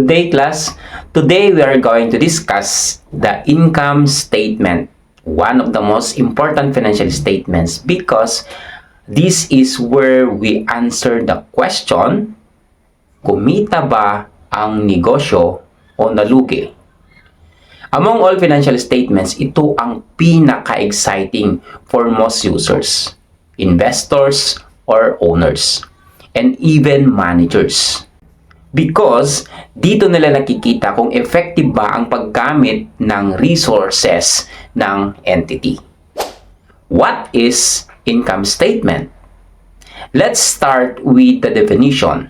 Good day, class. Today we are going to discuss the income statement, one of the most important financial statements because this is where we answer the question, kumita ba ang negosyo o nalugi? Among all financial statements, ito ang pinaka-exciting for most users, investors or owners, and even managers. Because dito nila nakikita kung effective ba ang paggamit ng resources ng entity. What is income statement? Let's start with the definition.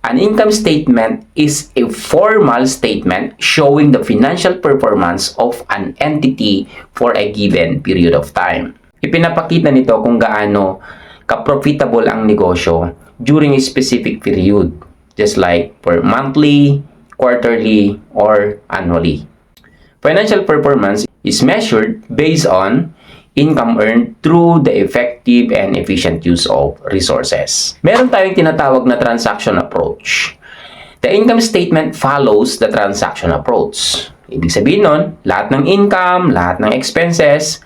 An income statement is a formal statement showing the financial performance of an entity for a given period of time. Ipinapakita nito kung gaano ka-profitable ang negosyo during a specific period, just like for monthly, quarterly, or annually. Financial performance is measured based on income earned through the effective and efficient use of resources. Meron tayong tinatawag na transaction approach. The income statement follows the transaction approach. Ibig sabihin nun, lahat ng income, lahat ng expenses,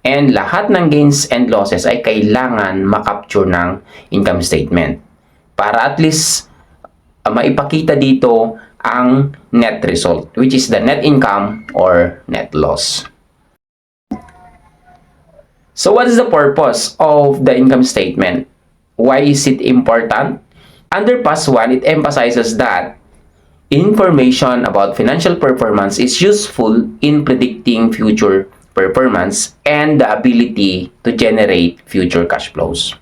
and lahat ng gains and losses ay kailangan makapture ng income statement. Para at least maipakita dito ang net result, which is the net income or net loss. So what is the purpose of the income statement? Why is it important? Under PAS 1, it emphasizes that information about financial performance is useful in predicting future performance and the ability to generate future cash flows.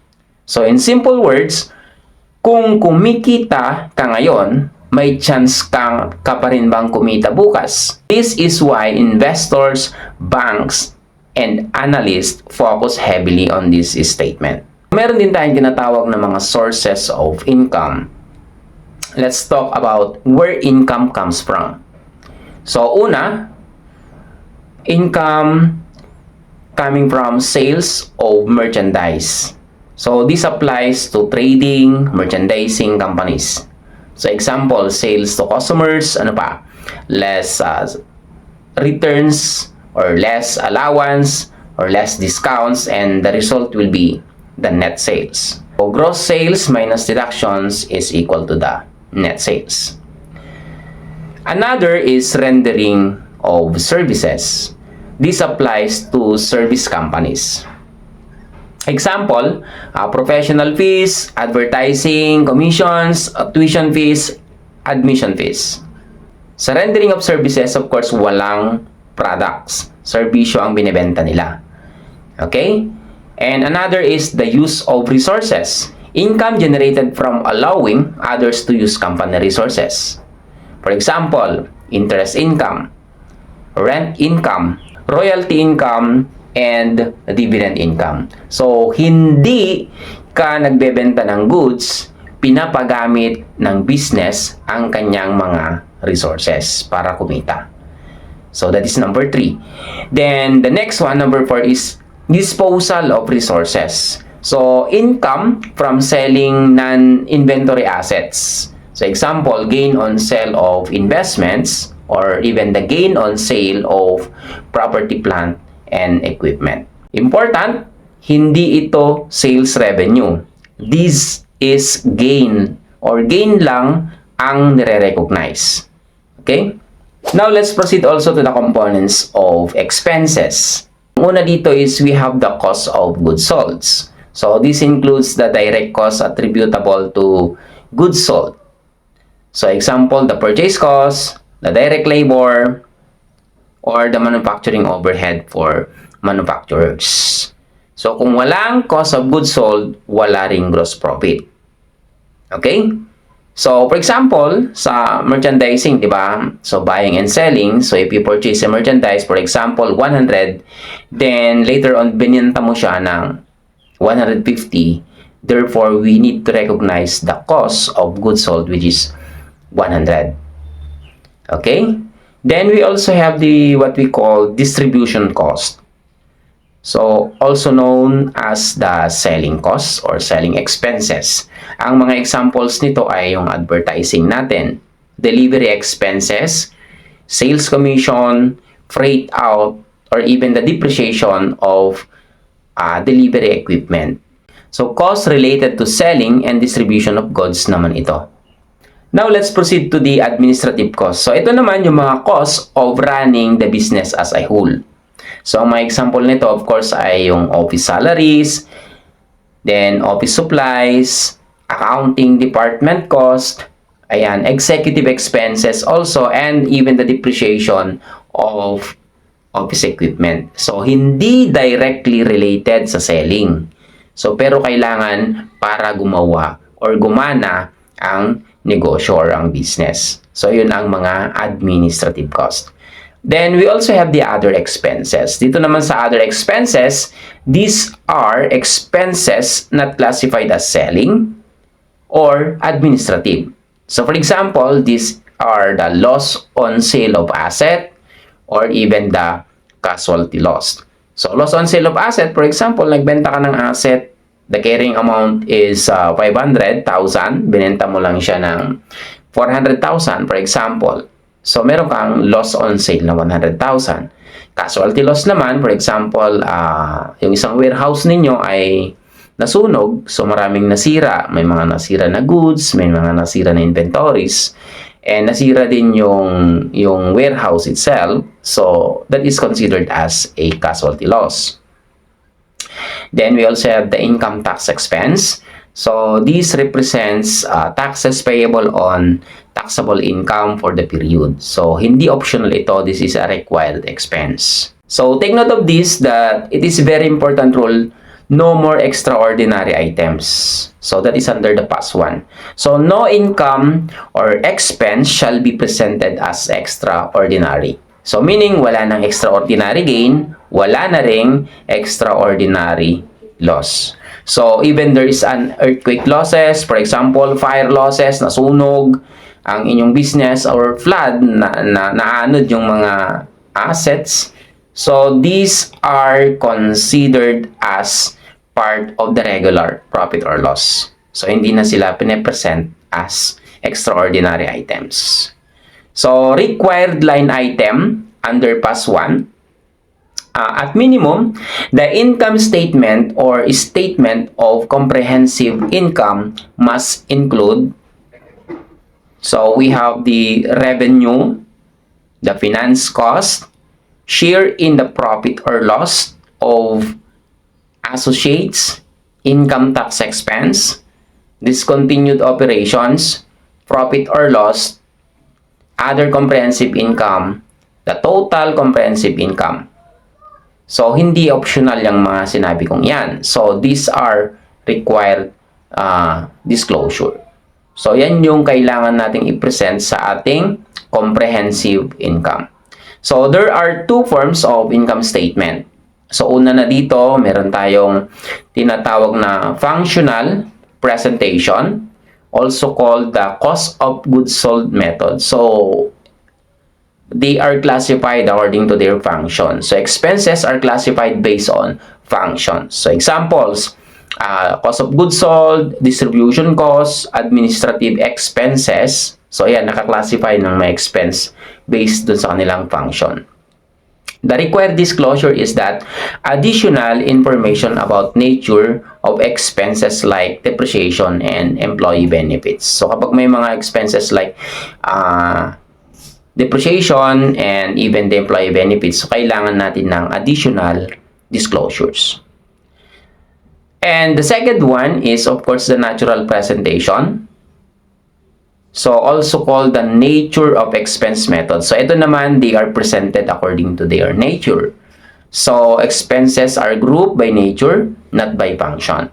So in simple words, kung kumikita ka ngayon, may chance ka pa rin bang kumita bukas? This is why investors, banks, and analysts focus heavily on this statement. Meron din tayong tinatawag na mga sources of income. Let's talk about where income comes from. So, una, income coming from sales of merchandise. So, this applies to trading, merchandising companies. So, example, sales to customers, less returns, or less allowance, or less discounts, and the result will be the net sales. So, gross sales minus deductions is equal to the net sales. Another is rendering of services. This applies to service companies. Example, professional fees, advertising, commissions, tuition fees, admission fees. Sa rendering of services, of course, walang products, serbisyo ang binebenta nila. Okay? And another is the use of resources. Income generated from allowing others to use company resources. For example, interest income, rent income, royalty income, and dividend income. So, hindi ka nagbebenta ng goods, pinapagamit ng business ang kanyang mga resources para kumita. So, that is number 3. Then, the next one, number 4, is disposal of resources. So, income from selling non-inventory assets. So, example, gain on sale of investments or even the gain on sale of property, plant, and equipment. Important, hindi ito sales revenue. This is gain or gain lang ang nire-recognize. Okay? Now, let's proceed also to the components of expenses. Una dito is we have the cost of goods sold. So, this includes the direct cost attributable to goods sold. So, example, the purchase cost, the direct labor, or the manufacturing overhead for manufacturers. So, kung walang cost of goods sold, wala ring gross profit. Okay? So, for example, sa merchandising, di ba? So, buying and selling. So, if you purchase a merchandise, for example, 100, then later on, binenta mo siya ng 150. Therefore, we need to recognize the cost of goods sold, which is 100. Okay? Then, we also have what we call distribution cost. So, also known as the selling costs or selling expenses. Ang mga examples nito ay yung advertising natin. delivery expenses, sales commission, freight out, or even the depreciation of delivery equipment. So, costs related to selling and distribution of goods naman ito. Now, let's proceed to the administrative costs. So, ito naman yung mga costs of running the business as a whole. So, ang mga example nito, of course, ay yung office salaries, then office supplies, accounting department cost, ayan, executive expenses also, and even the depreciation of office equipment. So, hindi directly related sa selling. So, pero kailangan para gumawa or gumana ang negosyo or ang business. So, yun ang mga administrative cost. Then, we also have the other expenses. Dito naman sa other expenses, these are expenses not classified as selling or administrative. So, for example, these are the loss on sale of asset or even the casualty loss. So, loss on sale of asset, for example, nagbenta ka ng asset, the carrying amount is 500,000, binenta mo lang siya ng 400,000, for example. So, meron kang loss on sale na 100,000. Casualty loss naman, for example, yung isang warehouse ninyo ay nasunog, so maraming nasira. May mga nasira na goods, may mga nasira na inventories, and nasira din yung warehouse itself. So, that is considered as a casualty loss. Then, we also have the income tax expense. So, this represents taxes payable on taxable income for the period. So, hindi optional ito. This is a required expense. So, take note of this that it is very important rule, no more extraordinary items. So, that is under the past one. So, no income or expense shall be presented as extraordinary. So, meaning wala nang extraordinary gain, wala na ring extraordinary loss. So, even there is an earthquake losses, for example, fire losses, nasunog ang inyong business, or flood, naanod yung mga assets. So, these are considered as part of the regular profit or loss. So, hindi na sila pine-present as extraordinary items. So, required line item under PAS 1. At minimum, the income statement or statement of comprehensive income must include, so we have the revenue, the finance cost, share in the profit or loss of associates, income tax expense, discontinued operations, profit or loss, other comprehensive income, the total comprehensive income. So, hindi optional yung mga sinabi kong yan. So, these are required disclosure. So, yan yung kailangan nating i-present sa ating comprehensive income. So, there are two forms of income statement. So, una na dito, meron tayong tinatawag na functional presentation, also called the cost of goods sold method. So, they are classified according to their function. So, expenses are classified based on functions. So, examples, cost of goods sold, distribution costs, administrative expenses. So, yan, nakaklassify ng may expense based dun sa kanilang function. The required disclosure is that additional information about nature of expenses like depreciation and employee benefits. So, kapag may mga expenses like depreciation and even the employee benefits, so kailangan natin ng additional disclosures. And the second one is, of course, the natural presentation. So, also called the nature of expense method. So, ito naman, they are presented according to their nature. So, expenses are grouped by nature, not by function.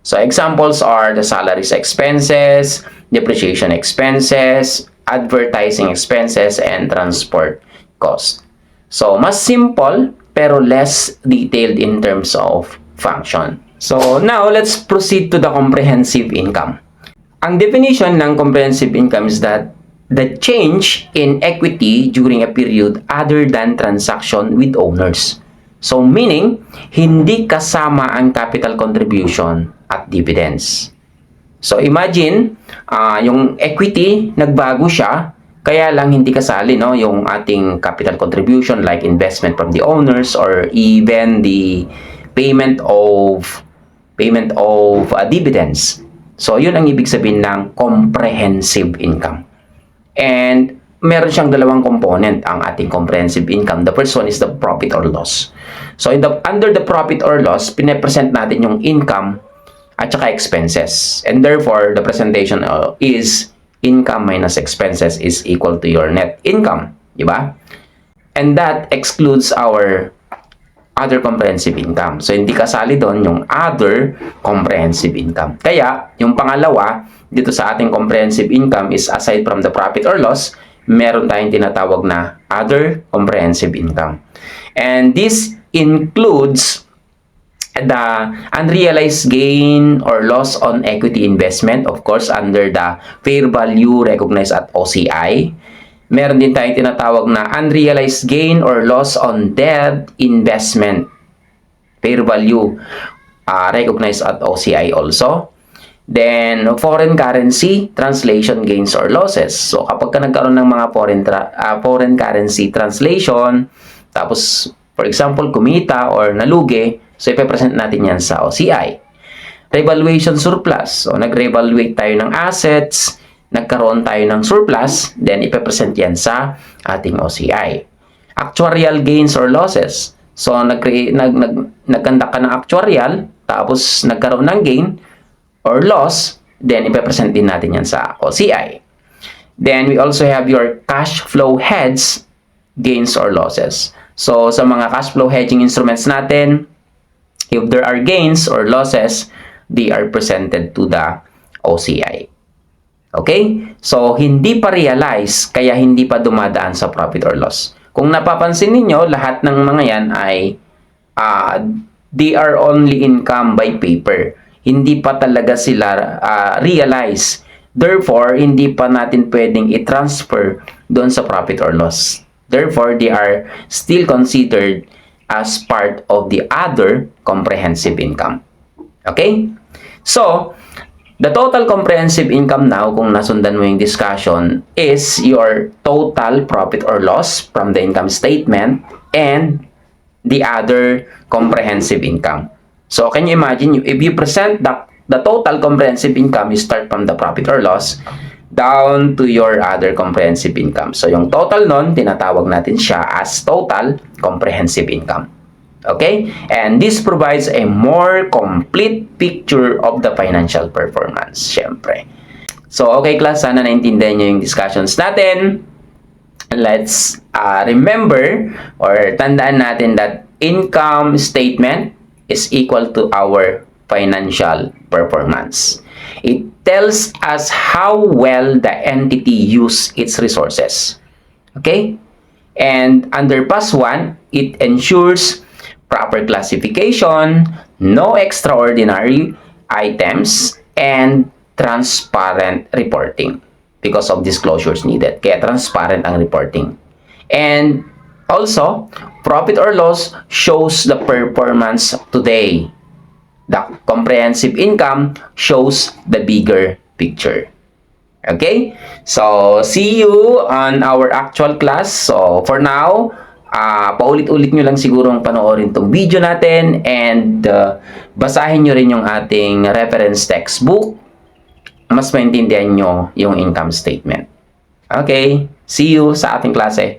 So, examples are the salaries expenses, depreciation expenses, advertising expenses, and transport cost. So, mas simple, pero less detailed in terms of function. So, now, let's proceed to the comprehensive income. Ang definition ng comprehensive income is that the change in equity during a period other than transaction with owners. So, meaning, hindi kasama ang capital contribution at dividends. So imagine, yung equity, nagbago siya, kaya lang hindi kasali, no, yung ating capital contribution like investment from the owners or even the payment of dividends. So yun ang ibig sabihin ng comprehensive income. And meron siyang dalawang component ang ating comprehensive income. The first one is the profit or loss. So under the profit or loss, pine-present natin yung income at saka expenses. And therefore, the presentation is income minus expenses is equal to your net income. Diba? And that excludes our other comprehensive income. So, hindi kasali doon yung other comprehensive income. Kaya, yung pangalawa, dito sa ating comprehensive income is aside from the profit or loss, meron tayong tinatawag na other comprehensive income. And this includes the unrealized gain or loss on equity investment, of course, under the fair value recognized at OCI. Meron din tayong tinatawag na unrealized gain or loss on debt investment, fair value recognized at OCI also. Then, foreign currency translation gains or losses. So, kapag ka nagkaroon ng mga foreign currency translation, tapos, for example, kumita or nalugi, so ipepresent natin yan sa OCI. Revaluation surplus. So, nag-revaluate tayo ng assets, nagkaroon tayo ng surplus, then ipepresent yan sa ating OCI. Actuarial gains or losses. So, nagkanda ka ng actuarial, tapos nagkaroon ng gain or loss, then ipepresent din natin yan sa OCI. Then, we also have your cash flow hedge gains or losses. So, sa mga cash flow hedging instruments natin, if there are gains or losses, they are presented to the OCI. Okay? So, hindi pa realize, kaya hindi pa dumadaan sa profit or loss. Kung napapansin ninyo, lahat ng mga yan ay they are only income by paper. Hindi pa talaga sila realize. Therefore, hindi pa natin pwedeng i-transfer doon sa profit or loss. Therefore, they are still considered as part of the other comprehensive income. Okay? So, the total comprehensive income now, kung nasundan mo yung discussion, is your total profit or loss from the income statement and the other comprehensive income. So, can you imagine, if you present the total comprehensive income, you start from the profit or loss down to your other comprehensive income. So, yung total nun, tinatawag natin siya as total comprehensive income. Okay? And this provides a more complete picture of the financial performance, syempre. So, okay class, sana naintindihan nyo yung discussions natin. Let's remember or tandaan natin that income statement is equal to our financial performance. It tells us how well the entity use its resources. Okay? And under PAS 1, it ensures proper classification, no extraordinary items, and transparent reporting because of disclosures needed. Kaya transparent ang reporting. And also, profit or loss shows the performance today. The comprehensive income shows the bigger picture. Okay? So, see you on our actual class. So, for now, paulit-ulit nyo lang sigurong panoorin tong video natin and basahin nyo rin yung ating reference textbook. Mas maintindihan nyo yung income statement. Okay? See you sa ating klase.